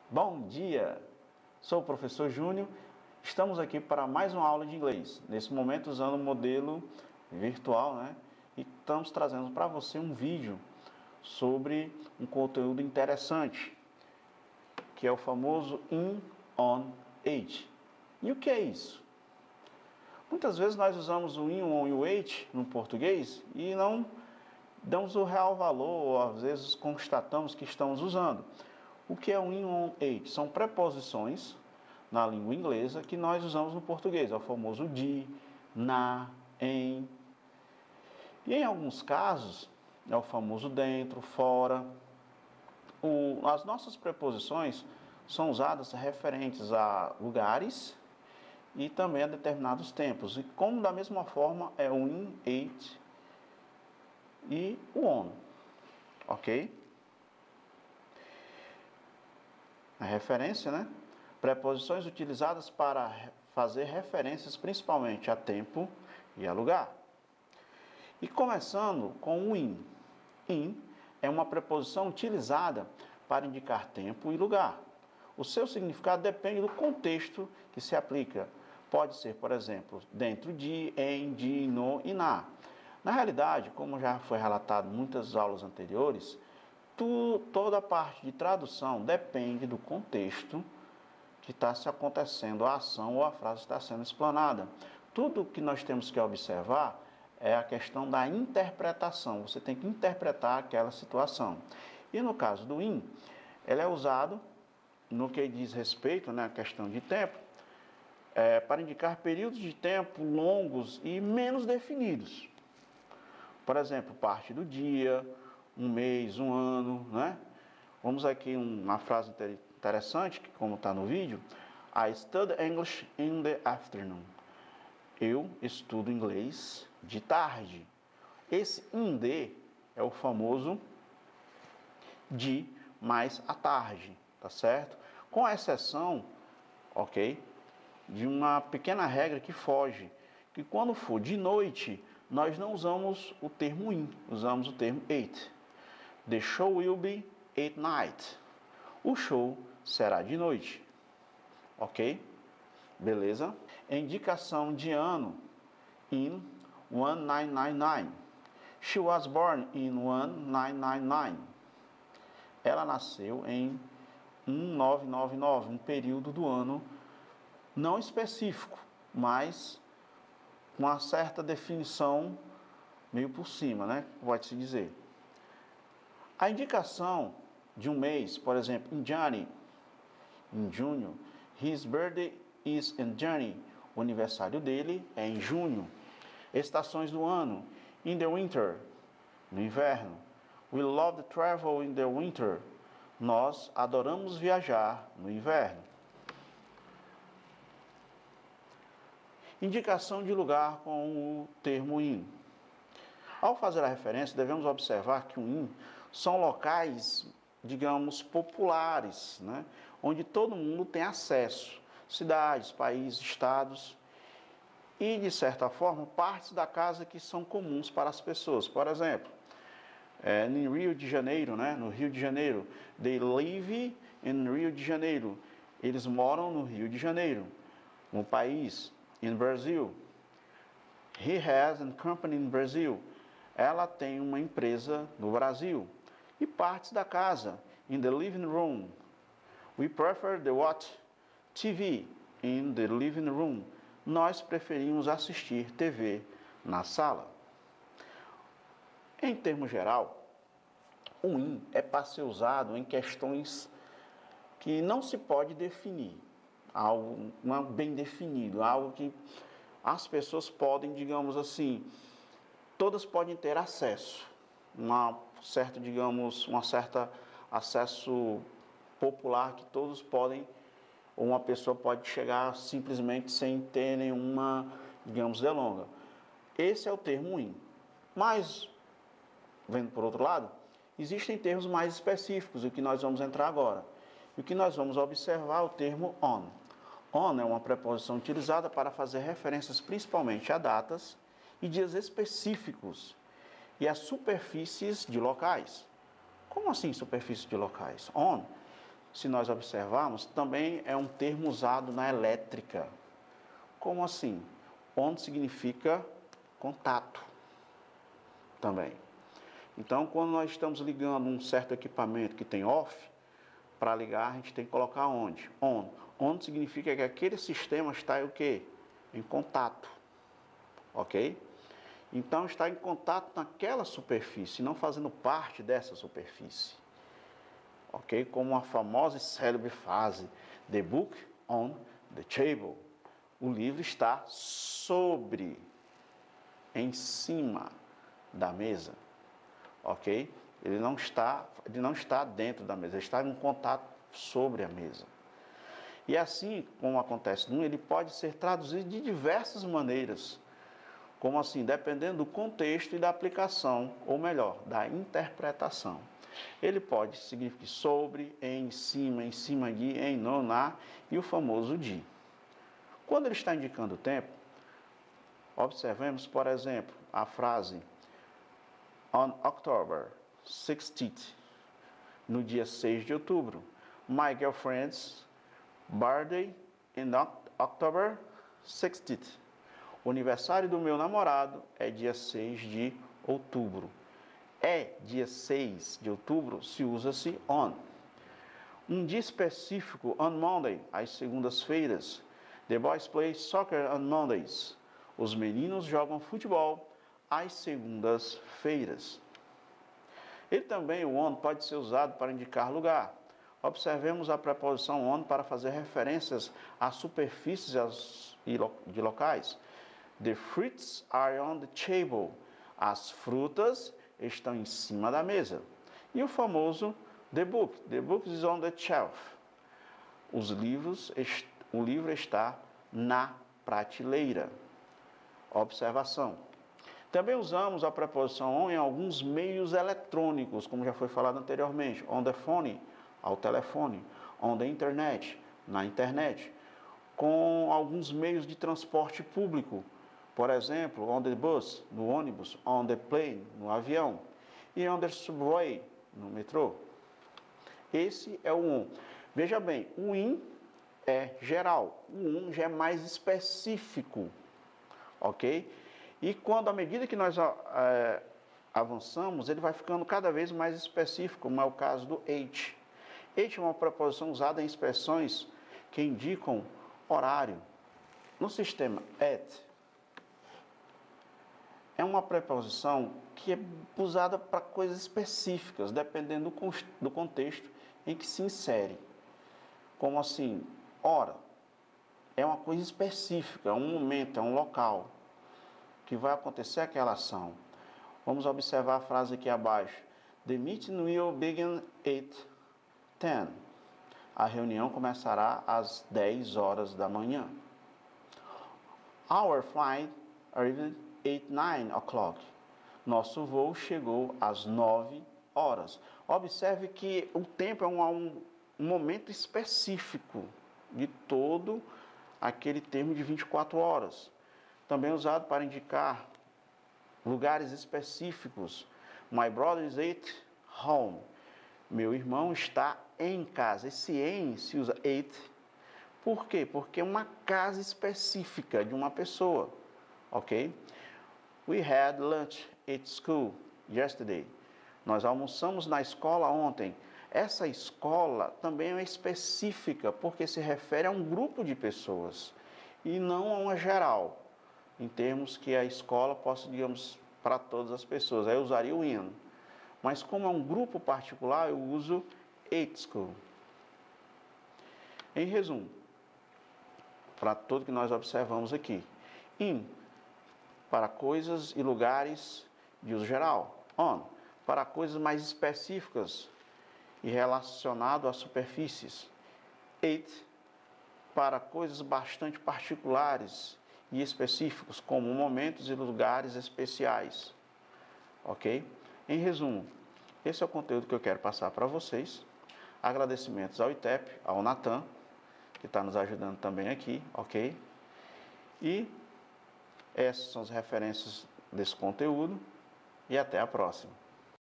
Bom dia! Sou o professor Júnior. Estamos aqui para mais uma aula de inglês. Nesse momento usando o modelo virtual, né? E estamos trazendo para você um vídeo sobre um conteúdo interessante, que é o famoso in, on, age. E o que é isso? Muitas vezes nós usamos o in, on e o age no português e não damos o real valor, ou às vezes constatamos que estamos usando. O que é o in, on, age? São preposições na língua inglesa que nós usamos no português. É o famoso de, na, em. E em alguns casos, é o famoso dentro, fora. As nossas preposições são usadas referentes a lugares e também a determinados tempos. E como da mesma forma é o in, age e o on. Ok? A referência, né? Preposições utilizadas para fazer referências principalmente a tempo e a lugar. E começando com o in. In é uma preposição utilizada para indicar tempo e lugar. O seu significado depende do contexto que se aplica. Pode ser, por exemplo, dentro de, em, de, no e na. Na realidade, como já foi relatado em muitas aulas anteriores, toda a parte de tradução depende do contexto que está se acontecendo a ação ou a frase está sendo explanada. Tudo que nós temos que observar é a questão da interpretação. Você tem que interpretar aquela situação. E no caso do in, ele é usado no que diz respeito, né, à questão de tempo, para indicar períodos de tempo longos e menos definidos. Por exemplo, parte do dia, um mês, um ano, né? Vamos aqui uma frase interessante, que como está no vídeo. I study English in the afternoon. Eu estudo inglês de tarde. Esse in the é o famoso de mais à tarde, tá certo? Com exceção, ok, de uma pequena regra que foge, que quando for de noite, nós não usamos o termo in, usamos o termo at. The show will be at night. O show será de noite. Ok? Beleza? Indicação de ano. In 1999. She was born in 1999. Ela nasceu em 1999, um período do ano não específico, mas com uma certa definição meio por cima, né? Pode-se dizer. A indicação de um mês, por exemplo, in January, em junho. His birthday is in January. O aniversário dele é em junho. Estações do ano. In the winter. No inverno. We love to travel in the winter. Nós adoramos viajar no inverno. Indicação de lugar com o termo in. Ao fazer a referência, devemos observar que o in são locais, digamos, populares, né? Onde todo mundo tem acesso. Cidades, países, estados e, de certa forma, partes da casa que são comuns para as pessoas. Por exemplo, no Rio de Janeiro, né? No Rio de Janeiro, they live in Rio de Janeiro. Eles moram no Rio de Janeiro. No país, in Brazil. He has a company in Brazil. Ela tem uma empresa no Brasil. E partes da casa, in the living room. We prefer to watch TV in the living room. Nós preferimos assistir TV na sala. Em termo geral, o in é para ser usado em questões que não se pode definir. Algo não bem definido, algo que as pessoas podem, digamos assim, todas podem ter acesso, um certo acesso popular que todos podem, ou uma pessoa pode chegar simplesmente sem ter nenhuma, digamos, delonga. Esse é o termo in. Mas, vendo por outro lado, existem termos mais específicos, o que nós vamos entrar agora. E o que nós vamos observar é o termo on. On é uma preposição utilizada para fazer referências principalmente a datas e dias específicos e as superfícies de locais. Como assim superfícies de locais? On se nós observarmos, também é um termo usado na elétrica. Como assim? On significa contato também. Então, quando nós estamos ligando um certo equipamento que tem off, para ligar a gente tem que colocar onde? On. On significa que aquele sistema está o quê? Em contato. Ok? Então, está em contato naquela superfície, não fazendo parte dessa superfície. Ok? Como a famosa e célebre frase, the book on the table. O livro está sobre, em cima da mesa. Ok? Ele não está dentro da mesa, ele está em contato sobre a mesa. E assim, como acontece no, ele pode ser traduzido de diversas maneiras. Como assim? Dependendo do contexto e da aplicação, ou melhor, da interpretação. Ele pode significar sobre, em cima de, em, no, na e o famoso de. Quando ele está indicando o tempo, observemos, por exemplo, a frase on October 16th, no dia 6 de outubro. My girlfriend's birthday in October 16th. O aniversário do meu namorado é dia 6 de outubro. É dia 6 de outubro, se usa-se on. Um dia específico, on Monday, às segundas-feiras. The boys play soccer on Mondays. Os meninos jogam futebol às segundas-feiras. E também o on pode ser usado para indicar lugar. Observemos a preposição on para fazer referências a superfícies de locais. The fruits are on the table. As frutas estão em cima da mesa. E o famoso the book. The book is on the shelf. O livro está na prateleira. Observação. Também usamos a preposição on em alguns meios eletrônicos, como já foi falado anteriormente. On the phone, ao telefone. On the internet, na internet. Com alguns meios de transporte público. Por exemplo, on the bus, no ônibus. On the plane, no avião. E on the subway, no metrô. Esse é o on. Veja bem, o in é geral. O on já é mais específico. Ok? E quando, à medida que nós avançamos, ele vai ficando cada vez mais específico, como é o caso do H. H é uma preposição usada em expressões que indicam horário. No sistema at, é uma preposição que é usada para coisas específicas, dependendo do contexto em que se insere. Como assim, hora, é uma coisa específica, é um momento, é um local que vai acontecer aquela ação. Vamos observar a frase aqui abaixo. The meeting will begin at 10. A reunião começará às 10 horas da manhã. Our flight arrived at 9 o'clock. Nosso voo chegou às 9 horas. Observe que o tempo é um momento específico de todo aquele termo de 24 horas. Também usado para indicar lugares específicos. My brother is at home. Meu irmão está em casa. Esse em se usa at. Por quê? Porque é uma casa específica de uma pessoa. Ok? We had lunch at school yesterday. Nós almoçamos na escola ontem. Essa escola também é específica, porque se refere a um grupo de pessoas e não a uma geral, em termos que a escola possa, digamos, para todas as pessoas. Aí eu usaria o in. Mas como é um grupo particular, eu uso at school. Em resumo, para tudo que nós observamos aqui. In, para coisas e lugares de uso geral. On, para coisas mais específicas e relacionado a superfícies. At, para coisas bastante particulares e específicos, como momentos e lugares especiais. Ok? Em resumo, esse é o conteúdo que eu quero passar para vocês. Agradecimentos ao ITEP, ao Natan, que está nos ajudando também aqui, ok? E essas são as referências desse conteúdo e até a próxima.